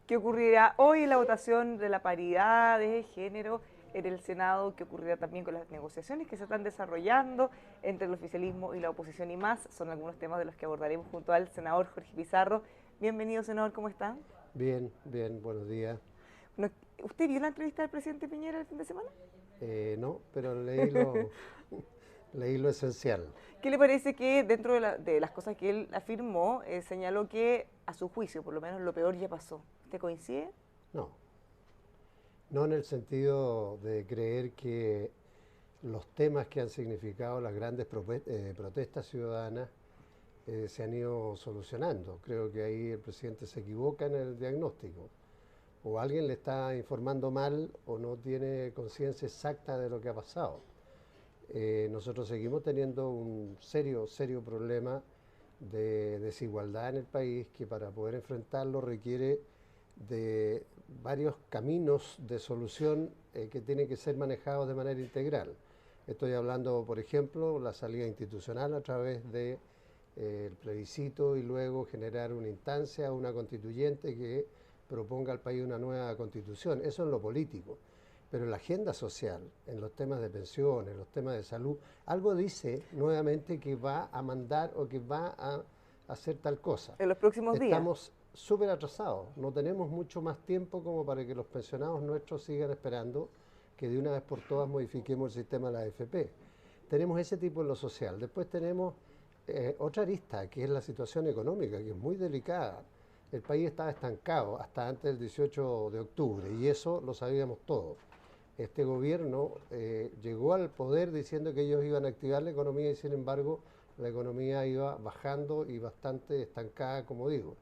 ¿Qué ocurrirá hoy en la votación de la paridad de género en el Senado? ¿Qué ocurrirá también con las negociaciones que se están desarrollando entre el oficialismo y la oposición y más? Son algunos temas de los que abordaremos junto al senador Jorge Pizarro. Bienvenido, senador, ¿cómo está? Bien, bien, buenos días. Bueno, ¿usted vio la entrevista del presidente Piñera el fin de semana? No, pero leí lo esencial. ¿Qué le parece que dentro de las cosas que él afirmó, señaló que a su juicio, por lo menos lo peor ya pasó? ¿Usted coincide? No, no en el sentido de creer que los temas que han significado las grandes protestas ciudadanas se han ido solucionando. Creo que ahí el presidente se equivoca en el diagnóstico. O alguien le está informando mal o no tiene conciencia exacta de lo que ha pasado. Nosotros seguimos teniendo un serio problema de desigualdad en el país que para poder enfrentarlo requiere de varios caminos de solución que tienen que ser manejados de manera integral. Estoy hablando, por ejemplo, la salida institucional a través de el plebiscito y luego generar una instancia, una constituyente que proponga al país una nueva constitución. Eso en lo político. Pero en la agenda social, en los temas de pensiones, en los temas de salud, algo dice nuevamente que va a mandar o que va a hacer tal cosa. En los próximos días. Estamos súper atrasados, no tenemos mucho más tiempo como para que los pensionados nuestros sigan esperando que de una vez por todas modifiquemos el sistema de la AFP. Tenemos ese tipo en lo social. Después tenemos otra arista, que es la situación económica, que es muy delicada. El país estaba estancado hasta antes del 18 de octubre y eso lo sabíamos todos. Este gobierno llegó al poder diciendo que ellos iban a activar la economía y sin embargo la economía iba bajando y bastante estancada, como digo.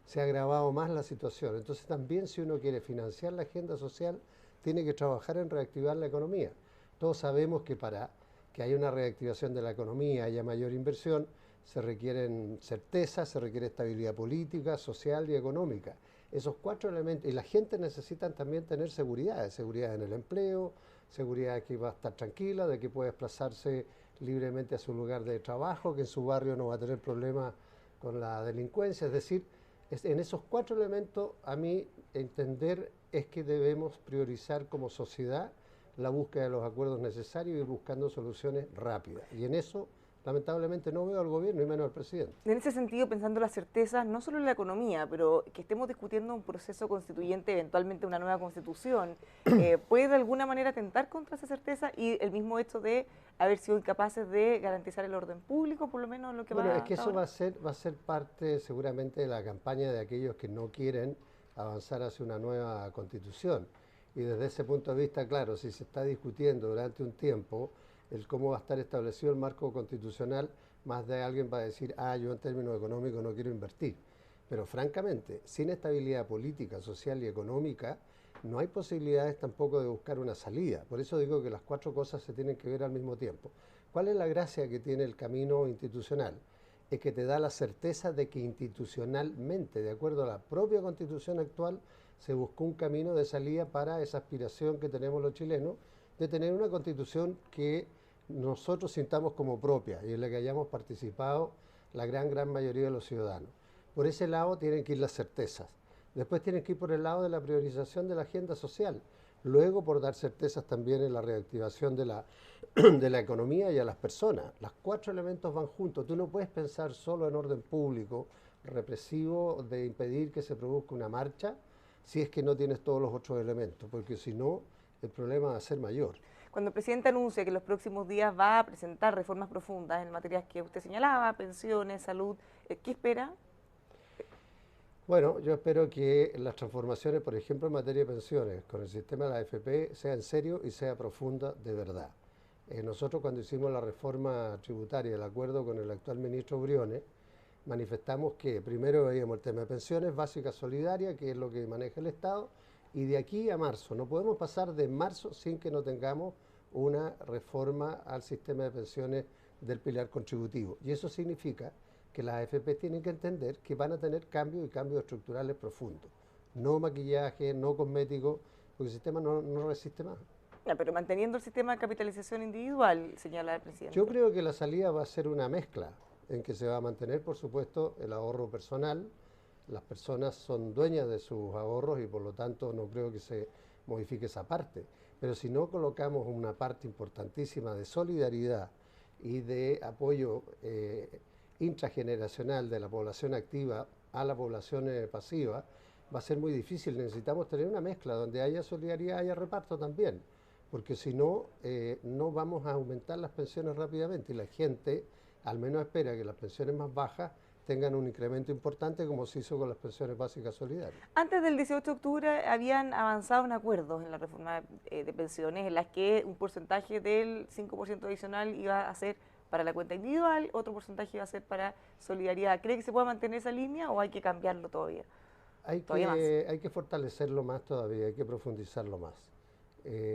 Se ha agravado más la situación. Entonces también si uno quiere financiar la agenda social, tiene que trabajar en reactivar la economía. Todos sabemos que para que haya una reactivación de la economía, haya mayor inversión, se requieren certezas, se requiere estabilidad política, social y económica. Esos cuatro elementos, y la gente necesita también tener seguridad en el empleo, seguridad de que va a estar tranquila, de que puede desplazarse libremente a su lugar de trabajo, que en su barrio no va a tener problemas con la delincuencia. Es decir, en esos cuatro elementos, a mí entender es que debemos priorizar como sociedad la búsqueda de los acuerdos necesarios y ir buscando soluciones rápidas. Y en eso, lamentablemente, no veo al gobierno y menos al presidente. En ese sentido, pensando las certezas, no solo en la economía, pero que estemos discutiendo un proceso constituyente, eventualmente una nueva constitución, ¿puede de alguna manera atentar contra esa certeza y el mismo hecho de haber sido incapaces de garantizar el orden público, por lo menos en lo que Bueno, va es que hasta eso ahora? va a ser parte seguramente de la campaña de aquellos que no quieren avanzar hacia una nueva constitución. Y desde ese punto de vista, claro, si se está discutiendo durante un tiempo el cómo va a estar establecido el marco constitucional, más de alguien va a decir, yo en términos económicos no quiero invertir. Pero francamente, sin estabilidad política, social y económica, no hay posibilidades tampoco de buscar una salida. Por eso digo que las cuatro cosas se tienen que ver al mismo tiempo. ¿Cuál es la gracia que tiene el camino institucional? Es que te da la certeza de que institucionalmente, de acuerdo a la propia constitución actual, se buscó un camino de salida para esa aspiración que tenemos los chilenos de tener una constitución que nosotros sintamos como propia y en la que hayamos participado la gran mayoría de los ciudadanos. Por ese lado tienen que ir las certezas. Después tienen que ir por el lado de la priorización de la agenda social. Luego por dar certezas también en la reactivación de de la economía y a las personas. Los cuatro elementos van juntos. Tú no puedes pensar solo en orden público, represivo, de impedir que se produzca una marcha, si es que no tienes todos los otros elementos, porque si no, el problema va a ser mayor. Cuando el presidente anuncia que en los próximos días va a presentar reformas profundas en materias que usted señalaba, pensiones, salud, ¿qué espera? Bueno, yo espero que las transformaciones, por ejemplo, en materia de pensiones, con el sistema de la AFP, sea en serio y sea profunda de verdad. Nosotros cuando hicimos la reforma tributaria, el acuerdo con el actual ministro Briones, manifestamos que primero veíamos el tema de pensiones básicas solidarias, que es lo que maneja el Estado, y de aquí a marzo, no podemos pasar de marzo sin que no tengamos una reforma al sistema de pensiones del pilar contributivo. Y eso significa que las AFP tienen que entender que van a tener cambios y cambios estructurales profundos. No maquillaje, no cosméticos, porque el sistema no resiste más. Ya, pero manteniendo el sistema de capitalización individual, señala el Yo presidente. creo que la salida va a ser una mezcla en que se va a mantener, por supuesto, el ahorro personal las personas son dueñas de sus ahorros y por lo tanto no creo que se modifique esa parte. Pero si no colocamos una parte importantísima de solidaridad y de apoyo intrageneracional de la población activa a la población pasiva, va a ser muy difícil. Necesitamos tener una mezcla donde haya solidaridad, haya reparto también, porque si no, no vamos a aumentar las pensiones rápidamente y la gente al menos espera que las pensiones más bajas tengan un incremento importante como se hizo con las pensiones básicas solidarias. Antes del 18 de octubre habían avanzado en acuerdos en la reforma de pensiones en las que un porcentaje del 5% adicional iba a ser para la cuenta individual, otro porcentaje iba a ser para solidaridad. ¿Cree que se puede mantener esa línea o hay que cambiarlo todavía? Hay que fortalecerlo más todavía, hay que profundizarlo más.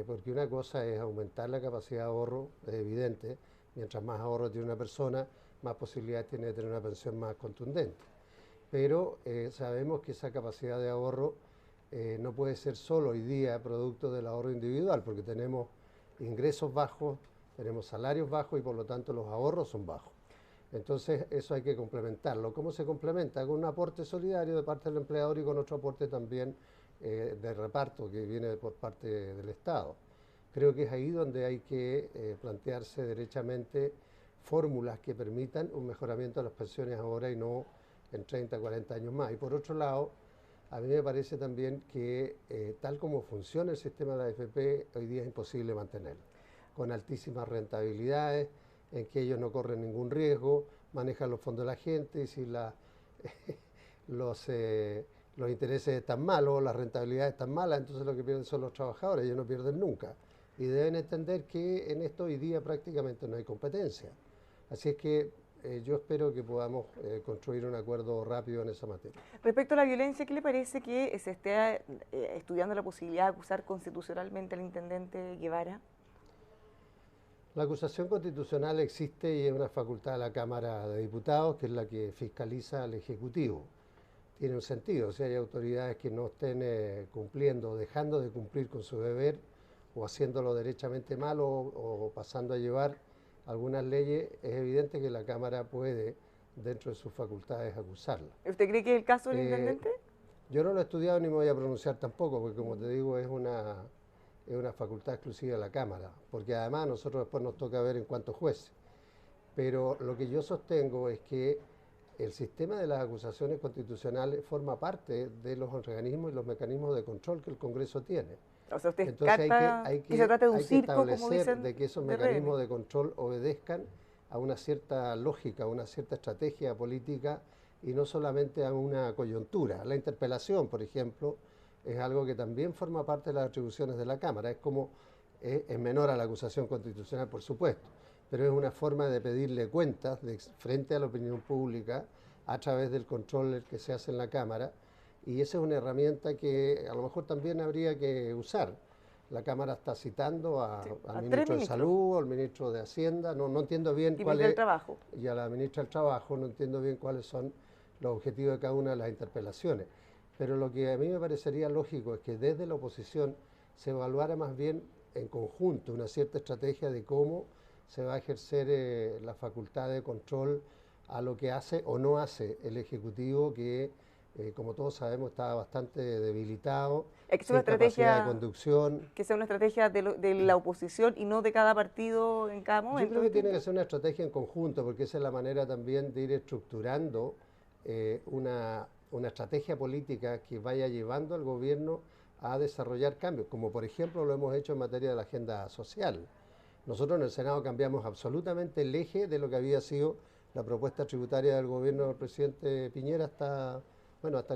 Porque una cosa es aumentar la capacidad de ahorro, es evidente, mientras más ahorro tiene una persona, más posibilidades tiene de tener una pensión más contundente. Pero sabemos que esa capacidad de ahorro no puede ser solo hoy día producto del ahorro individual, porque tenemos ingresos bajos, tenemos salarios bajos y por lo tanto los ahorros son bajos. Entonces eso hay que complementarlo. ¿Cómo se complementa? Con un aporte solidario de parte del empleador y con otro aporte también de reparto que viene por parte del Estado. Creo que es ahí donde hay que plantearse derechamente fórmulas que permitan un mejoramiento de las pensiones ahora y no en 30, 40 años más. Y por otro lado, a mí me parece también que tal como funciona el sistema de la AFP, hoy día es imposible mantenerlo, con altísimas rentabilidades, en que ellos no corren ningún riesgo, manejan los fondos de la gente y si los intereses están malos, las rentabilidades están malas, entonces lo que pierden son los trabajadores, ellos no pierden nunca. Y deben entender que en esto hoy día prácticamente no hay competencia. Así es que yo espero que podamos construir un acuerdo rápido en esa materia. Respecto a la violencia, ¿qué le parece que se esté estudiando la posibilidad de acusar constitucionalmente al intendente Guevara? La acusación constitucional existe y es una facultad de la Cámara de Diputados, que es la que fiscaliza al Ejecutivo. Tiene un sentido, si hay autoridades que no estén cumpliendo o dejando de cumplir con su deber o haciéndolo derechamente mal o pasando a llevar algunas leyes, es evidente que la Cámara puede, dentro de sus facultades, acusarla. ¿Usted cree que es el caso del intendente? Yo no lo he estudiado ni me voy a pronunciar tampoco, porque como te digo, es una facultad exclusiva de la Cámara, porque además a nosotros después nos toca ver en cuántos jueces. Pero lo que yo sostengo es que el sistema de las acusaciones constitucionales forma parte de los organismos y los mecanismos de control que el Congreso tiene. O sea, usted Entonces hay que se trata de un circo, como establecer dicen, de que esos de mecanismos rehenes. de control obedezcan a una cierta lógica, a una cierta estrategia política y no solamente a una coyuntura. La interpelación, por ejemplo, es algo que también forma parte de las atribuciones de la Cámara. Es menor a la acusación constitucional, por supuesto, pero es una forma de pedirle cuentas frente a la opinión pública a través del control que se hace en la Cámara, y esa es una herramienta que a lo mejor también habría que usar. La Cámara está citando al ministro de Salud, al ministro de Hacienda, no entiendo bien cuál es, y a la ministra del Trabajo, no entiendo bien cuáles son los objetivos de cada una de las interpelaciones. Pero lo que a mí me parecería lógico es que desde la oposición se evaluara más bien en conjunto una cierta estrategia de cómo se va a ejercer la facultad de control a lo que hace o no hace el Ejecutivo, que como todos sabemos está bastante debilitado, sin capacidad de conducción. Que sea una estrategia de la oposición y no de cada partido en cada momento. Yo creo que tiene que ser una estrategia en conjunto, porque esa es la manera también de ir estructurando una estrategia política que vaya llevando al gobierno a desarrollar cambios, como por ejemplo lo hemos hecho en materia de la agenda social. Nosotros en el Senado cambiamos absolutamente el eje de lo que había sido la propuesta tributaria del gobierno del presidente Piñera hasta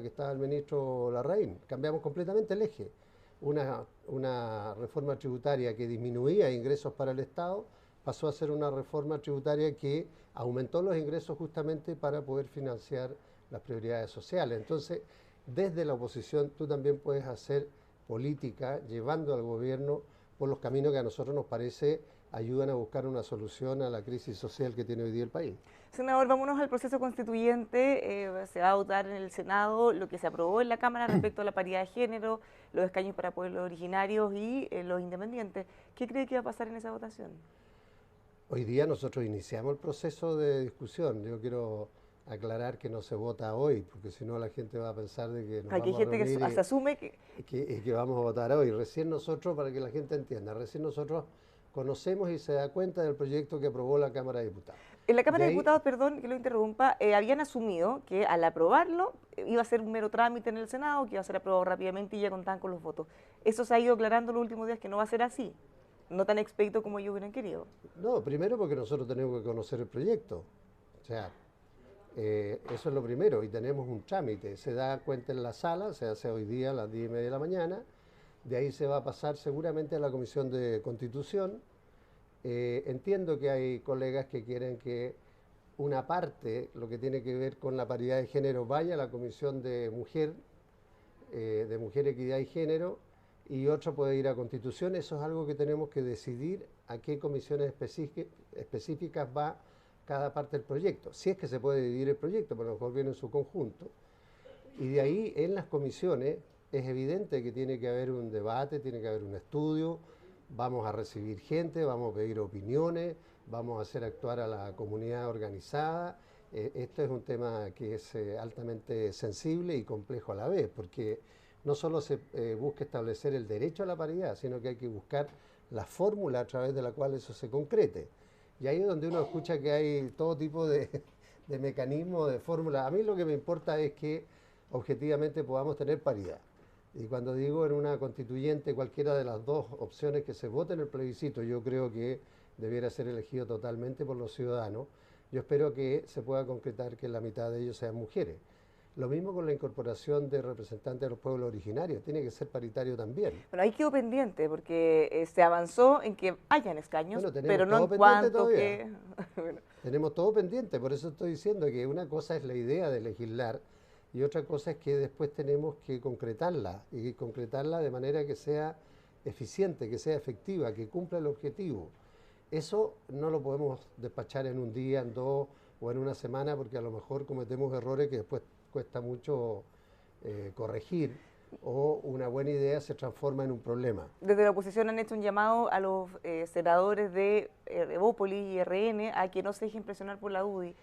que estaba el ministro Larraín. Cambiamos completamente el eje. Una reforma tributaria que disminuía ingresos para el Estado pasó a ser una reforma tributaria que aumentó los ingresos justamente para poder financiar las prioridades sociales. Entonces, desde la oposición tú también puedes hacer política llevando al gobierno por los caminos que a nosotros nos parece ayudan a buscar una solución a la crisis social que tiene hoy día el país. Senador, vámonos al proceso constituyente. Se va a votar en el Senado lo que se aprobó en la Cámara respecto a la paridad de género, los escaños para pueblos originarios y los independientes. ¿Qué cree que va a pasar en esa votación? Hoy día nosotros iniciamos el proceso de discusión. Yo quiero aclarar que no se vota hoy, porque si no la gente va a pensar de que nos Aquí hay vamos a gente que reunir se asume que... y que vamos a votar hoy. Recién nosotros, para que la gente entienda, recién nosotros conocemos y se da cuenta del proyecto que aprobó la Cámara de Diputados. En la De Cámara de ahí, Diputados, perdón que lo interrumpa, habían asumido que al aprobarlo iba a ser un mero trámite en el Senado, que iba a ser aprobado rápidamente y ya contaban con los votos. Eso se ha ido aclarando en los últimos días que no va a ser así, no tan expedito como ellos hubieran querido. no, primero porque nosotros tenemos que conocer el proyecto. O sea, eso es lo primero, y tenemos un trámite. Se da cuenta en la sala, se hace hoy día a las 10:30 de la mañana, de ahí se va a pasar seguramente a la Comisión de Constitución. Entiendo que hay colegas que quieren que una parte, lo que tiene que ver con la paridad de género, vaya a la Comisión de Mujer, Equidad y Género, y otra puede ir a Constitución. Eso es algo que tenemos que decidir a qué comisiones específicas va cada parte del proyecto. Si es que se puede dividir el proyecto, por lo mejor viene en su conjunto. Y de ahí en las comisiones es evidente que tiene que haber un debate, tiene que haber un estudio, vamos a recibir gente, vamos a pedir opiniones, vamos a hacer actuar a la comunidad organizada. Esto es un tema que es altamente sensible y complejo a la vez, porque no solo se busca establecer el derecho a la paridad, sino que hay que buscar la fórmula a través de la cual eso se concrete. Y ahí es donde uno escucha que hay todo tipo de mecanismos, de fórmulas. A mí lo que me importa es que objetivamente podamos tener paridad. Y cuando digo en una constituyente, cualquiera de las dos opciones que se vote en el plebiscito, yo creo que debiera ser elegido totalmente por los ciudadanos. Yo espero que se pueda concretar que la mitad de ellos sean mujeres. Lo mismo con la incorporación de representantes de los pueblos originarios, tiene que ser paritario también. Bueno, ahí quedó pendiente porque se avanzó en que hayan escaños, Bueno, pero tenemos no en todo pendiente cuanto todavía. que... Bueno, Tenemos todo pendiente, por eso estoy diciendo que una cosa es la idea de legislar y otra cosa es que después tenemos que concretarla y concretarla de manera que sea eficiente, que sea efectiva, que cumpla el objetivo. Eso no lo podemos despachar en un día, en dos o en una semana, porque a lo mejor cometemos errores que después cuesta mucho corregir, o una buena idea se transforma en un problema. desde la oposición han hecho un llamado a los senadores de Evópolis y RN a que no se dejen presionar por la UDI.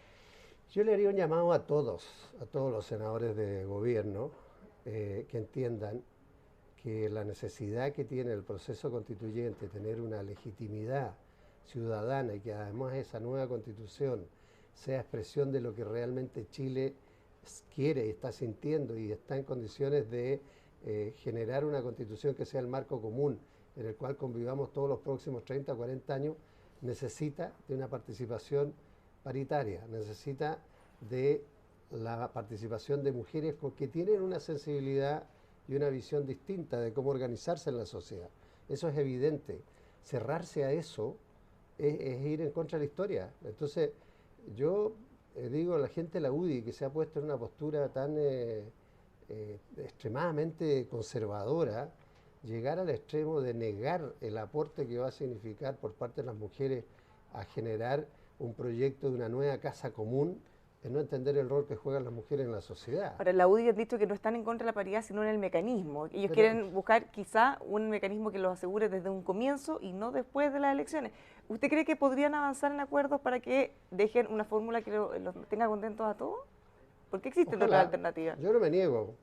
Yo le haría un llamado a todos los senadores de gobierno, que entiendan que la necesidad que tiene el proceso constituyente, tener una legitimidad ciudadana y que además esa nueva constitución sea expresión de lo que realmente Chile quiere y está sintiendo y está en condiciones de generar una constitución que sea el marco común en el cual convivamos todos los próximos 30, 40 años, necesita de una participación paritaria, necesita de la participación de mujeres que tienen una sensibilidad y una visión distinta de cómo organizarse en la sociedad. Eso es evidente. Cerrarse a eso es ir en contra de la historia. Entonces, yo digo a la gente de la UDI que se ha puesto en una postura tan extremadamente conservadora, llegar al extremo de negar el aporte que va a significar por parte de las mujeres a generar un proyecto de una nueva casa común, es no entender el rol que juegan las mujeres en la sociedad. Ahora, la UDI han dicho que no están en contra de la paridad, sino en el mecanismo. Ellos quieren buscar quizá un mecanismo que los asegure desde un comienzo y no después de las elecciones. ¿Usted cree que podrían avanzar en acuerdos para que dejen una fórmula que los tenga contentos a todos? Porque existen otras alternativas. Yo no me niego.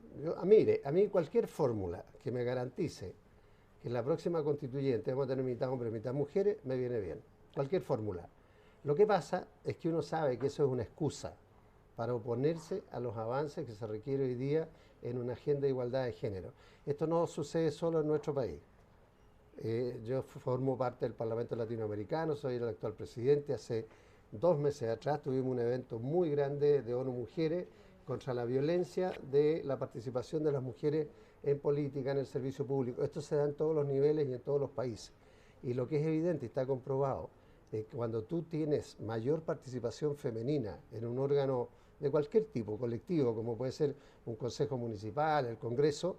Mire, a mí cualquier fórmula que me garantice que en la próxima constituyente vamos a tener mitad hombres, mitad mujeres, me viene bien. Cualquier fórmula. Lo que pasa es que uno sabe que eso es una excusa para oponerse a los avances que se requiere hoy día en una agenda de igualdad de género. Esto no sucede solo en nuestro país. Yo formo parte del Parlamento Latinoamericano, soy el actual presidente. Hace 2 meses atrás tuvimos un evento muy grande de ONU Mujeres contra la violencia de la participación de las mujeres en política, en el servicio público. Esto se da en todos los niveles y en todos los países. Y lo que es evidente y está comprobado, cuando tú tienes mayor participación femenina en un órgano de cualquier tipo, colectivo, como puede ser un consejo municipal, el Congreso,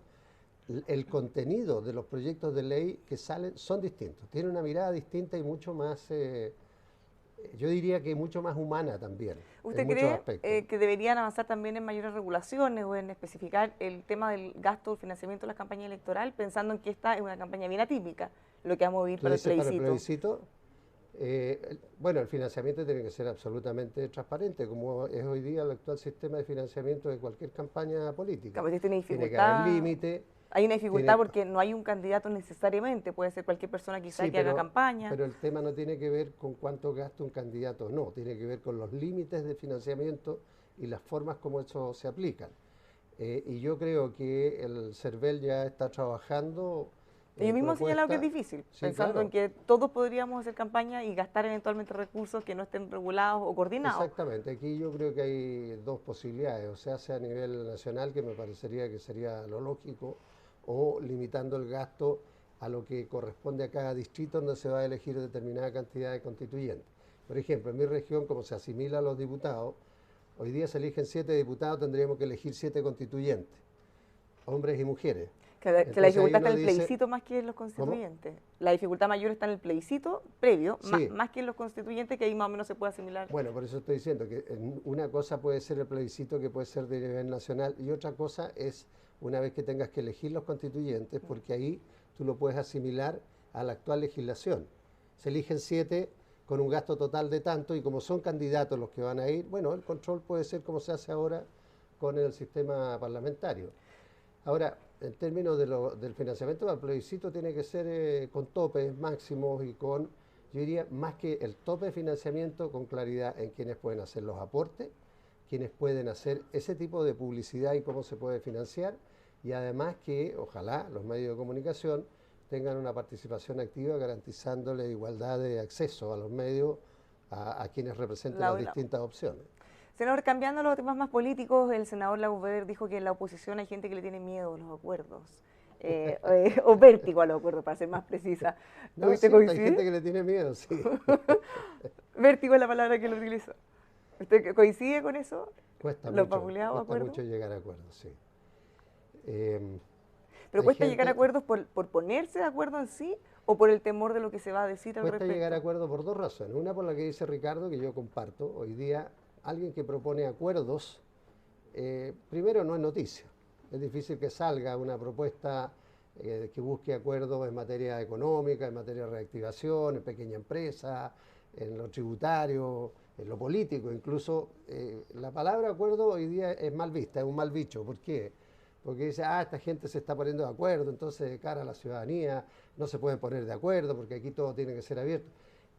el contenido de los proyectos de ley que salen son distintos, tienen una mirada distinta y mucho más, yo diría que mucho más humana también. ¿Usted cree que deberían avanzar también en mayores regulaciones o en especificar el tema del gasto o financiamiento de la campaña electoral, pensando en que esta es una campaña bien atípica, lo que vamos a vivir para el plebiscito? ¿Para el plebiscito? Bueno, el financiamiento tiene que ser absolutamente transparente, como es hoy día el actual sistema de financiamiento de cualquier campaña política. Capaz tiene Tiene que haber dificultad. límite, Hay una dificultad tiene... porque no hay un candidato necesariamente, puede ser cualquier persona quizá Sí, que haga campaña. pero el tema no tiene que ver con cuánto gasta un candidato, no, tiene que ver con los límites de financiamiento y las formas como eso se aplican. Y yo creo que el CERVEL ya está trabajando Ellos mismos han señalado que es propuestas. difícil, Sí, pensando en claro, que todos podríamos hacer campaña y gastar eventualmente recursos que no estén regulados o coordinados. exactamente. Aquí yo creo que hay dos posibilidades, o sea a nivel nacional, que me parecería que sería lo lógico, o limitando el gasto a lo que corresponde a cada distrito donde se va a elegir determinada cantidad de constituyentes. Por ejemplo, en mi región, como se asimila a los diputados, hoy día se eligen 7 diputados, tendríamos que elegir 7 constituyentes, hombres y mujeres. Que la Entonces ahí dificultad está uno en el dice, plebiscito más que en los ¿cómo? constituyentes. La dificultad mayor está en el plebiscito previo, Sí, más que en los constituyentes, que ahí más o menos se puede asimilar. bueno, por eso estoy diciendo que una cosa puede ser el plebiscito que puede ser de nivel nacional y otra cosa es una vez que tengas que elegir los constituyentes, porque ahí tú lo puedes asimilar a la actual legislación. Se eligen 7 con un gasto total de tanto y como son candidatos los que van a ir, bueno, el control puede ser como se hace ahora con el sistema parlamentario. Ahora, en términos del financiamiento del plebiscito tiene que ser con topes máximos y con, yo diría, más que el tope de financiamiento, con claridad en quiénes pueden hacer los aportes, quiénes pueden hacer ese tipo de publicidad y cómo se puede financiar, y además que, ojalá, los medios de comunicación tengan una participación activa garantizándole igualdad de acceso a los medios a quienes representen las distintas opciones. Senador, cambiando los temas más políticos, el senador Lauber dijo que en la oposición hay gente que le tiene miedo a los acuerdos, o vértigo a los acuerdos, para ser más precisa. No, es ¿Usted cierto, hay coincide? gente que le tiene miedo, sí. Vértigo es la palabra que lo utilizó. ¿Usted coincide con eso? ¿Los vapuleados Cuesta acuerdos? mucho llegar a acuerdos, sí. ¿Pero cuesta llegar a acuerdos por ponerse de acuerdo en sí o por el temor de lo que se va a decir al Cuesta llegar a respecto? acuerdos por dos razones. Una por la que dice Ricardo, que yo comparto. Hoy día alguien que propone acuerdos, primero no es noticia. Es difícil que salga una propuesta que busque acuerdos en materia económica, en materia de reactivación, en pequeña empresa, en lo tributario, en lo político. Incluso la palabra acuerdo hoy día es mal vista, es un mal bicho. ¿Por qué? Porque dice, esta gente se está poniendo de acuerdo, entonces de cara a la ciudadanía no se pueden poner de acuerdo porque aquí todo tiene que ser abierto.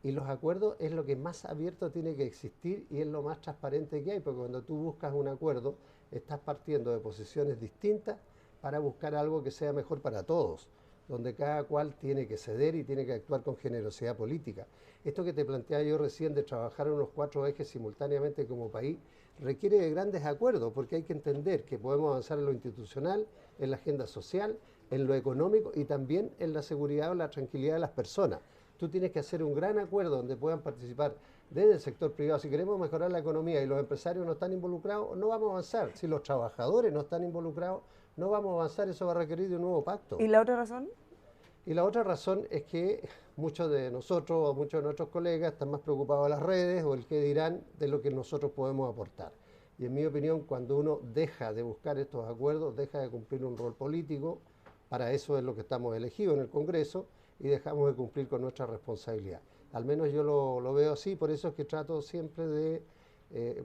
Y los acuerdos es lo que más abierto tiene que existir y es lo más transparente que hay, porque cuando tú buscas un acuerdo, estás partiendo de posiciones distintas para buscar algo que sea mejor para todos, donde cada cual tiene que ceder y tiene que actuar con generosidad política. Esto que te planteaba yo recién de trabajar en unos 4 ejes simultáneamente como país, requiere de grandes acuerdos, porque hay que entender que podemos avanzar en lo institucional, en la agenda social, en lo económico y también en la seguridad o la tranquilidad de las personas. Tú tienes que hacer un gran acuerdo donde puedan participar desde el sector privado. Si queremos mejorar la economía y los empresarios no están involucrados, no vamos a avanzar. Si los trabajadores no están involucrados, no vamos a avanzar. Eso va a requerir de un nuevo pacto. ¿Y la otra razón? Y la otra razón es que muchos de nosotros o muchos de nuestros colegas están más preocupados de las redes o el qué dirán de lo que nosotros podemos aportar. Y en mi opinión, cuando uno deja de buscar estos acuerdos, deja de cumplir un rol político, para eso es lo que estamos elegidos en el Congreso, y dejamos de cumplir con nuestra responsabilidad. Al menos yo lo veo así, por eso es que trato siempre de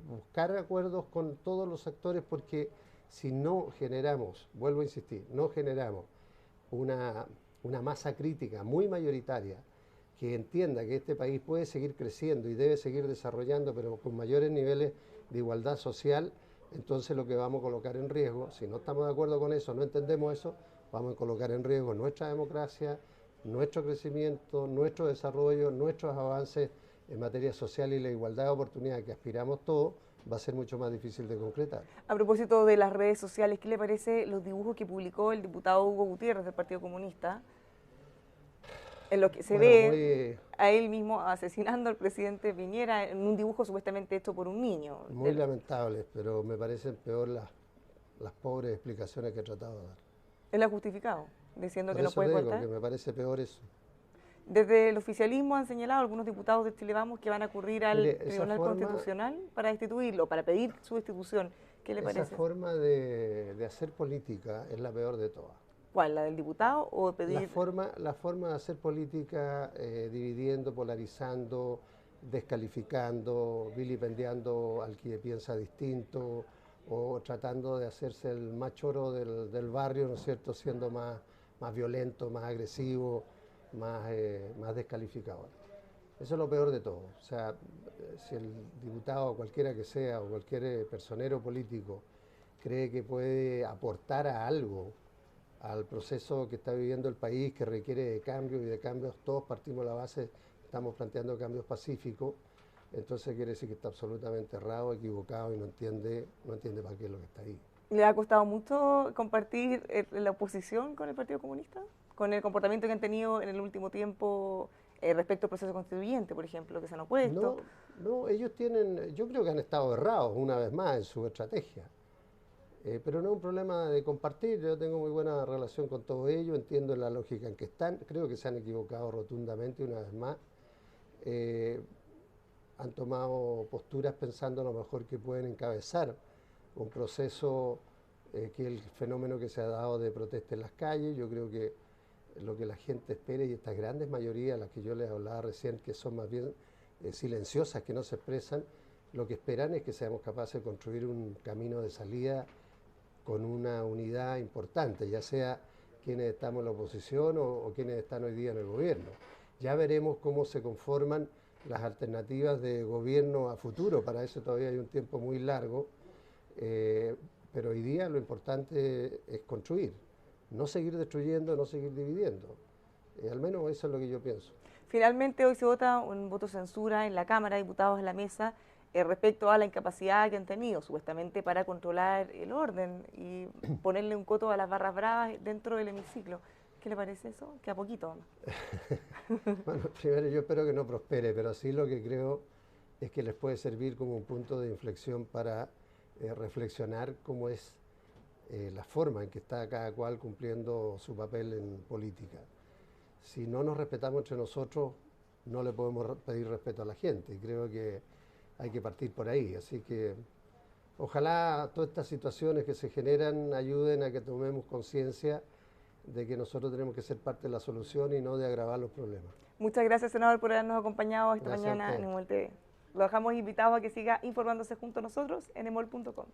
buscar acuerdos con todos los actores, porque si no generamos, vuelvo a insistir, no generamos una masa crítica muy mayoritaria que entienda que este país puede seguir creciendo y debe seguir desarrollando, pero con mayores niveles de igualdad social, entonces lo que vamos a colocar en riesgo, si no estamos de acuerdo con eso, no entendemos eso, vamos a colocar en riesgo nuestra democracia, nuestro crecimiento, nuestro desarrollo, nuestros avances en materia social y la igualdad de oportunidades que aspiramos todos, va a ser mucho más difícil de concretar. A propósito de las redes sociales, ¿qué le parece los dibujos que publicó el diputado Hugo Gutiérrez del Partido Comunista? En lo que se ve a él mismo asesinando al presidente Piñera en un dibujo supuestamente hecho por un niño. Muy lamentables, pero me parecen peor las pobres explicaciones que he tratado de dar. Él ha justificado, diciendo Por que no eso puede te digo cortar. que me parece peor eso. Desde el oficialismo han señalado algunos diputados de Chile Vamos que van a acudir al Mire, Tribunal Constitucional para destituirlo, para pedir su destitución. ¿Qué le parece? Esa forma de hacer política es la peor de todas. ¿Cuál? ¿La del diputado o pedir...? La forma de hacer política dividiendo dividiendo, polarizando, descalificando, vilipendiando al que piensa distinto o tratando de hacerse el más choro del barrio, ¿no es cierto?, siendo más violento, más agresivo, más descalificador. Eso es lo peor de todo. O sea, si el diputado, cualquiera que sea, o cualquier personero político, cree que puede aportar a algo, al proceso que está viviendo el país, que requiere de cambios y de cambios, todos partimos de la base, estamos planteando cambios pacíficos, entonces quiere decir que está absolutamente errado, equivocado y no entiende para qué es lo que está ahí. ¿Le ha costado mucho compartir la oposición con el Partido Comunista? ¿Con el comportamiento que han tenido en el último tiempo respecto al proceso constituyente, por ejemplo, que se han opuesto? No, ellos tienen, yo creo que han estado errados una vez más en su estrategia. Pero no es un problema de compartir, yo tengo muy buena relación con todos ellos, entiendo la lógica en que están, creo que se han equivocado rotundamente una vez más, han tomado posturas pensando a lo mejor que pueden encabezar un proceso que el fenómeno que se ha dado de protesta en las calles. Yo creo que lo que la gente espera, y estas grandes mayorías, las que yo les hablaba recién, que son más bien silenciosas, que no se expresan, lo que esperan es que seamos capaces de construir un camino de salida con una unidad importante, ya sea quienes estamos en la oposición o quienes están hoy día en el gobierno. Ya veremos cómo se conforman las alternativas de gobierno a futuro, para eso todavía hay un tiempo muy largo, pero hoy día lo importante es construir, no seguir destruyendo, no seguir dividiendo. Al menos eso es lo que yo pienso. Finalmente hoy se vota un voto censura en la Cámara de Diputados en la mesa respecto a la incapacidad que han tenido supuestamente para controlar el orden y ponerle un coto a las barras bravas dentro del hemiciclo. ¿Qué le parece eso? Que a poquito. Bueno, primero yo espero que no prospere, pero sí lo que creo es que les puede servir como un punto de inflexión para reflexionar cómo es la forma en que está cada cual cumpliendo su papel en política. Si no nos respetamos entre nosotros, no le podemos pedir respeto a la gente, y creo que hay que partir por ahí. Así que ojalá todas estas situaciones que se generan ayuden a que tomemos conciencia de que nosotros tenemos que ser parte de la solución y no de agravar los problemas. Muchas gracias, senador, por habernos acompañado esta Gracias mañana en EMOL TV. Lo dejamos invitado a que siga informándose junto a nosotros en emol.com.